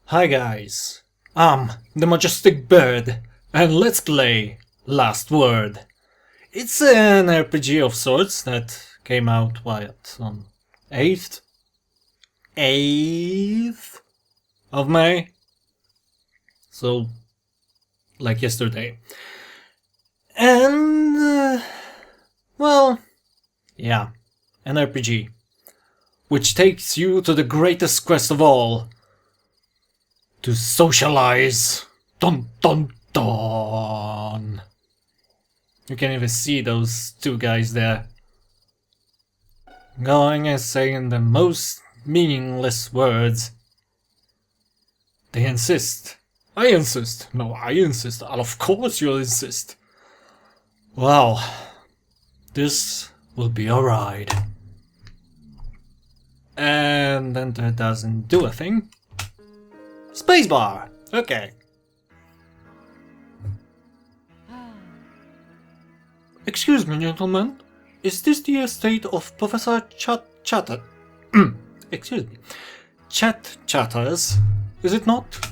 Hi guys, I'm the Majestic Bird, and let's play Last Word. It's an RPG of sorts that came out, on 8th? 8th of May? So, like yesterday. And, well, yeah, an RPG. Which takes you to the greatest quest of all. To socialize. Dun dun dun. You can even see those two guys there. Going and saying the most meaningless words. They insist. I insist. No, I insist. And of course you'll insist. Wow. This will be a ride. And enter doesn't do a thing. Spacebar! Okay. Excuse me, gentlemen. Is this the estate of Professor Chatter? Excuse me. Chat Chatters, is it not?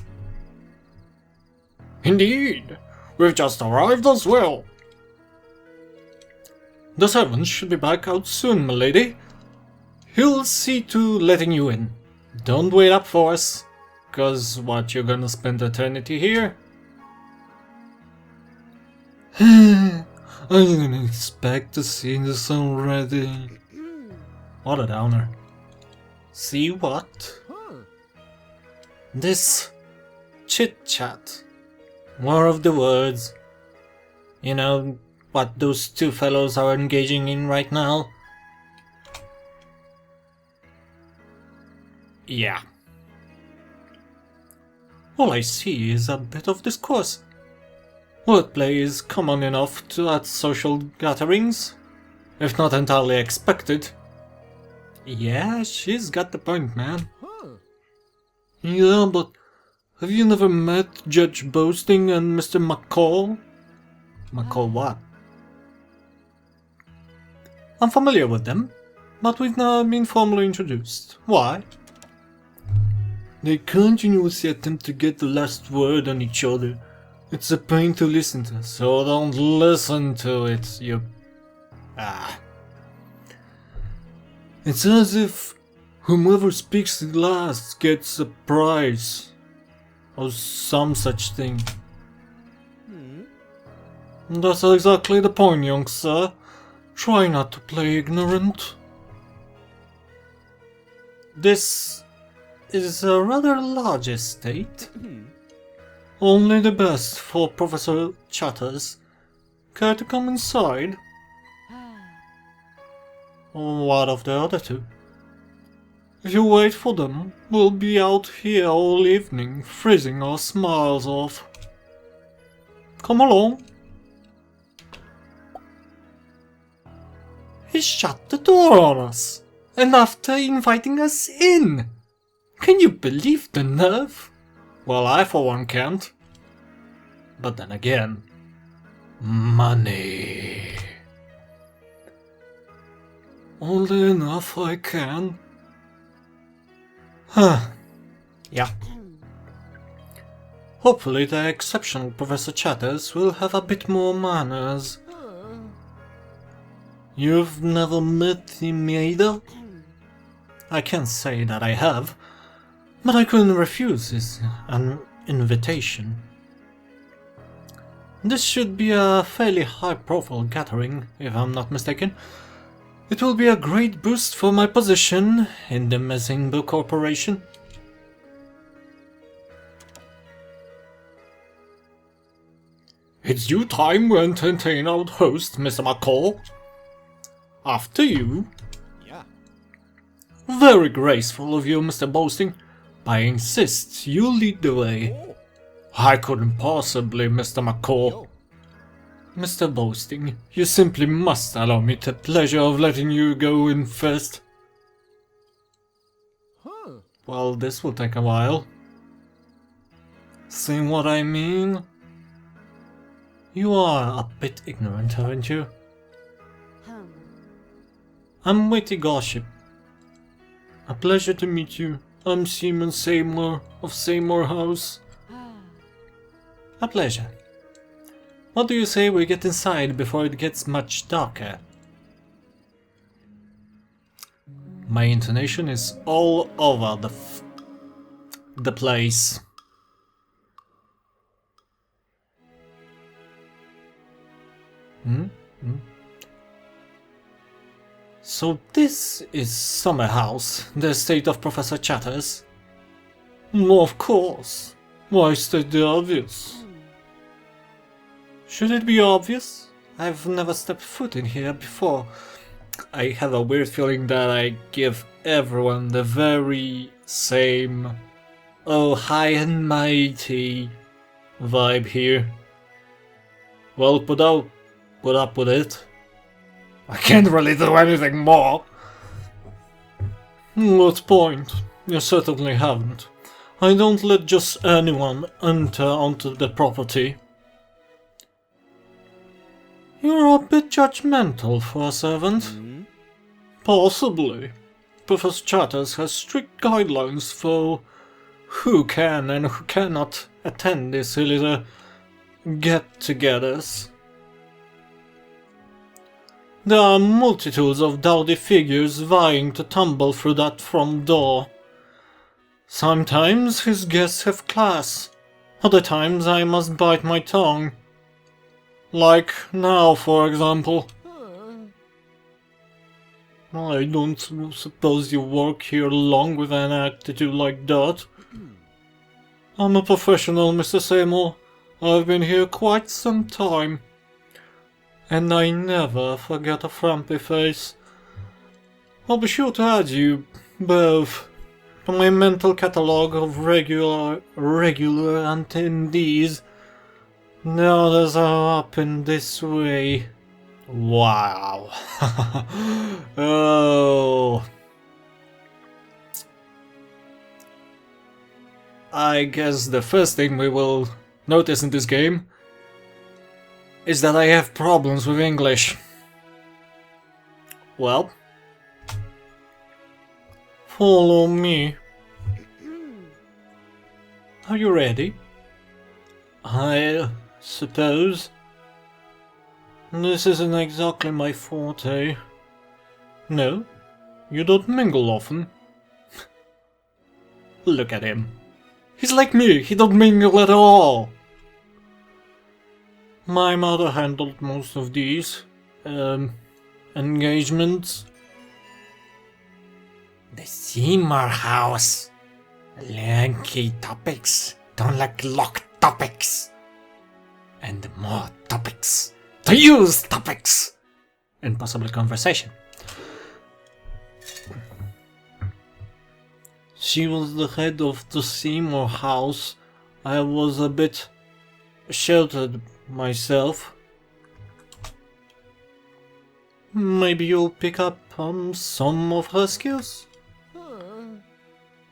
Indeed. We've just arrived as well. The servant should be back out soon, milady. He'll see to letting you in. Don't wait up for us. 'Cause what, you're gonna spend eternity here? I didn't expect to see this already. What a downer. See what? This chit-chat. More of the words. You know what those two fellows are engaging in right now? Yeah. All I see is a bit of discourse. Wordplay is common enough at social gatherings, if not entirely expected. Yeah, she's got the point, man. Yeah, but have you never met Judge Boasting and Mr. McCall? McCall what? I'm familiar with them, but we've never been formally introduced. Why? They continuously attempt to get the last word on each other. It's a pain to listen to, so don't listen to it, you... It's as if whomever speaks the last gets a prize. Or some such thing. That's exactly the point, young sir. Try not to play ignorant. This is a rather large estate. Only the best for Professor Chatters. Care to come inside? What of the other two? If you wait for them, we'll be out here all evening, freezing our smiles off. Come along. He shut the door on us, and after inviting us in. Can you believe the nerve? Well, I for one can't. But then again, money. Only enough I can. Huh. Yeah. Hopefully the exceptional Professor Chatters will have a bit more manners. You've never met him either? I can't say that I have. But I couldn't refuse an invitation. This should be a fairly high-profile gathering, if I'm not mistaken. It will be a great boost for my position in the Mezingbo Corporation. It's due time we entertain our host, Mr. McCall. After you. Yeah. Very graceful of you, Mr. Boasting. I insist you lead the way. I couldn't possibly, Mr. McCall. Mr. Boasting, you simply must allow me the pleasure of letting you go in first. Well, this will take a while. See what I mean? You are a bit ignorant, aren't you? I'm Witty Gossip. A pleasure to meet you. I'm Seaman Seymour of Seymour House. A pleasure. What do you say we get inside before it gets much darker? My intonation is all over the place. So this is Summer House, the estate of Professor Chatters? Of course. Why state the obvious? Should it be obvious? I've never stepped foot in here before. I have a weird feeling that I give everyone the very same "oh, high and mighty" vibe here. Well, put up with it. I can't really do anything more. What point? You certainly haven't. I don't let just anyone enter onto the property. You're a bit judgmental for a servant. Possibly. Professor Chatters has strict guidelines for who can and who cannot attend these little get-togethers. There are multitudes of dowdy figures vying to tumble through that front door. Sometimes his guests have class, other times I must bite my tongue. Like now, for example. I don't suppose you work here long with an attitude like that. I'm a professional, Mr. Seymour. I've been here quite some time. And I never forget a frumpy face. I'll be sure to add you both to my mental catalogue of regular attendees. The others are up in this way. Wow. Oh. I guess the first thing we will notice in this game is that I have problems with English. Well, follow me. Are you ready? I suppose. This isn't exactly my forte. No? You don't mingle often? Look at him. He's like me, he don't mingle at all. My mother handled most of these, engagements. The Seymour House. Lanky topics don't like locked topics. And more topics. To use topics! And possibly conversation. She was the head of the Seymour House. I was a bit sheltered myself. Maybe you'll pick up on some of her skills?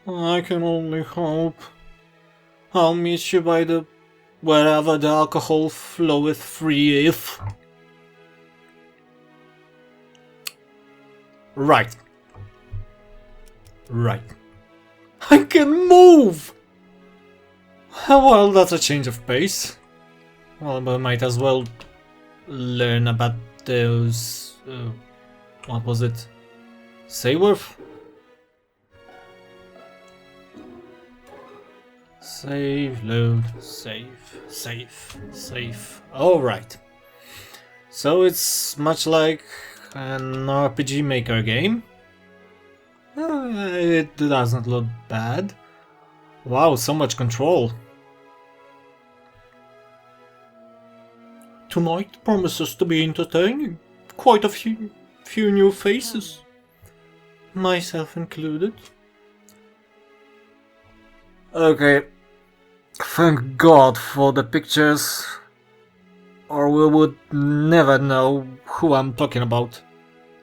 I can only hope. I'll meet you by the wherever the alcohol floweth freeth. Right. I can move! Well, that's a change of pace. Well, but I might as well learn about those... what was it? Sayworth? Save, load, save. Alright. So it's much like an RPG Maker game. It doesn't look bad. Wow, so much control. Tonight promises to be entertaining. Quite a few new faces. Myself included. Okay. Thank God for the pictures, or we would never know who I'm talking about.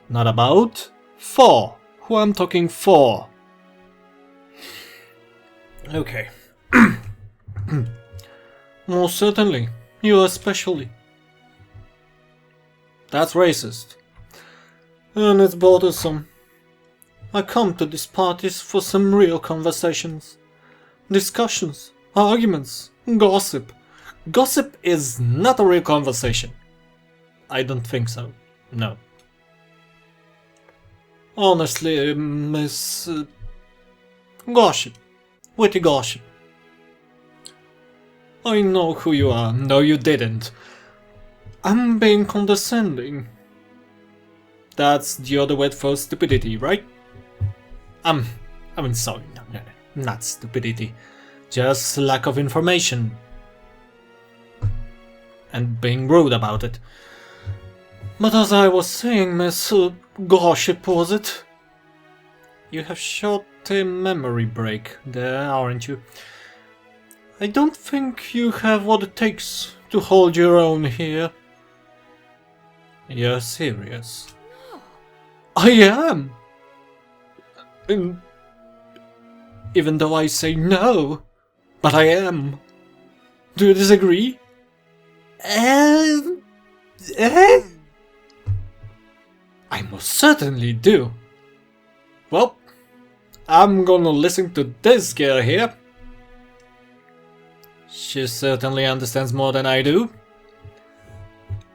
Not about, for. Who I'm talking for. Okay. Most certainly. You especially. That's racist. And it's bothersome. I come to these parties for some real conversations. Discussions, arguments, gossip. Gossip is not a real conversation. I don't think so. No. Honestly, Miss... gossip. Witty gossip. I know who you are. No, you didn't. I'm being condescending. That's the other word for stupidity, right? I'm sorry. No, not stupidity. Just lack of information. And being rude about it. But as I was saying, Miss... gossip, was it? You have short a memory break there, aren't you? I don't think you have what it takes to hold your own here. You're serious? I am! Even though I say no, but I am. Do you disagree? I most certainly do. Well, I'm gonna listen to this girl here. She certainly understands more than I do.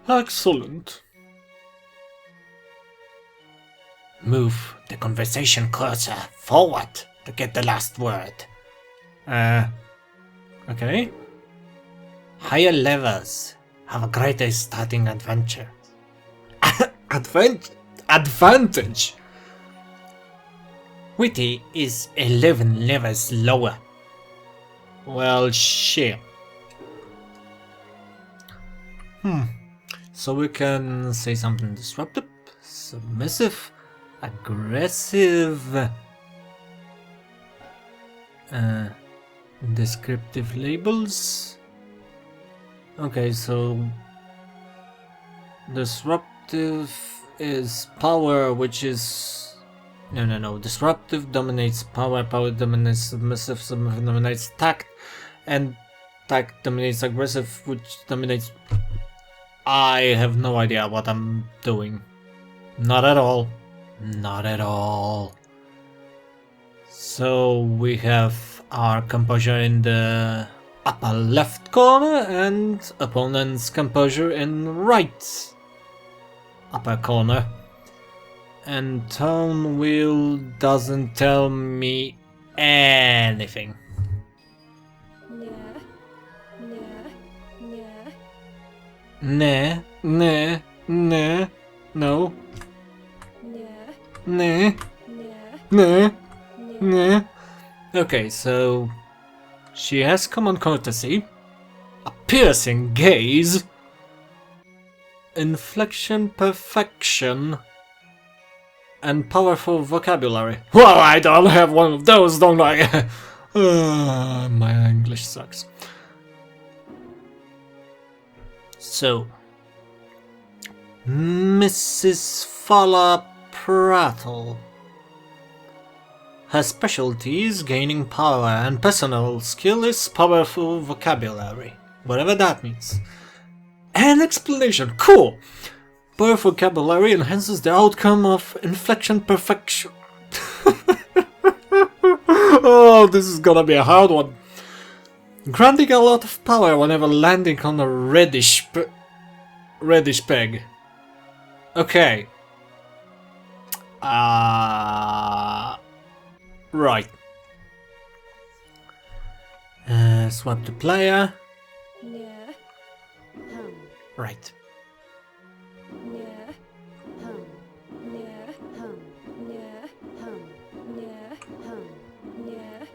Excellent. Move the conversation closer forward to get the last word. Okay. Higher levels have a greater starting adventure. Advantage? Witty is 11 levels lower. Well, shit. So we can say something disruptive, submissive, aggressive, descriptive labels. Okay, so disruptive is power, which is no. Disruptive dominates power, power dominates submissive, submissive dominates tact, and tact dominates aggressive, which dominates... I have no idea what I'm doing. Not at all. Not at all. So we have our composure in the upper left corner and opponent's composure in right upper corner. And tone wheel doesn't tell me anything. Nah, no. Nah. Okay, so she has common courtesy, a piercing gaze, inflection perfection, and powerful vocabulary. Well, I don't have one of those, don't I? My English sucks. So, Mrs. Fala Prattle. Her specialty is gaining power, and personal skill is powerful vocabulary, whatever that means. An explanation, cool! Powerful vocabulary enhances the outcome of inflection perfection. Oh, this is gonna be a hard one. Granting a lot of power whenever landing on a reddish peg. Okay. Right. Swap to player. Right.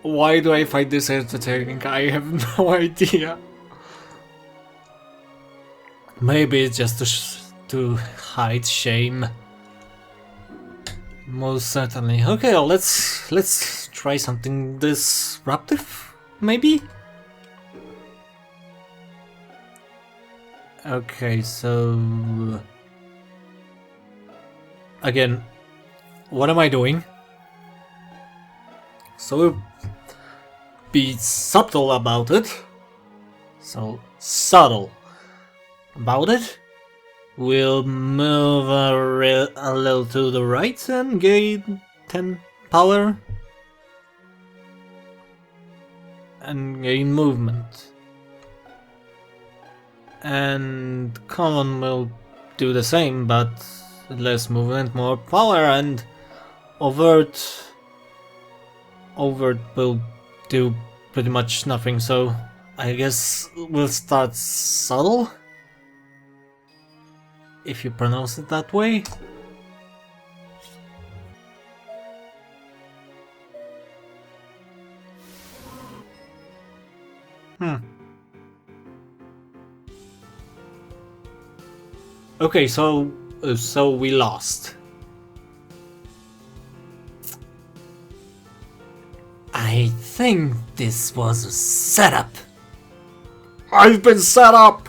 Why do I find this entertaining? I have no idea. Maybe it's just to hide shame. Most certainly. Okay, let's try something disruptive, maybe? Okay, so... Again, what am I doing? So we'll be subtle about it. So, subtle about it. We'll move a little to the right and gain 10 power and gain movement. And common will do the same, but less movement, more power, and overt will do pretty much nothing, so I guess we'll start subtle, if you pronounce it that way. Okay, so we lost. I think this was a setup. I've been set up!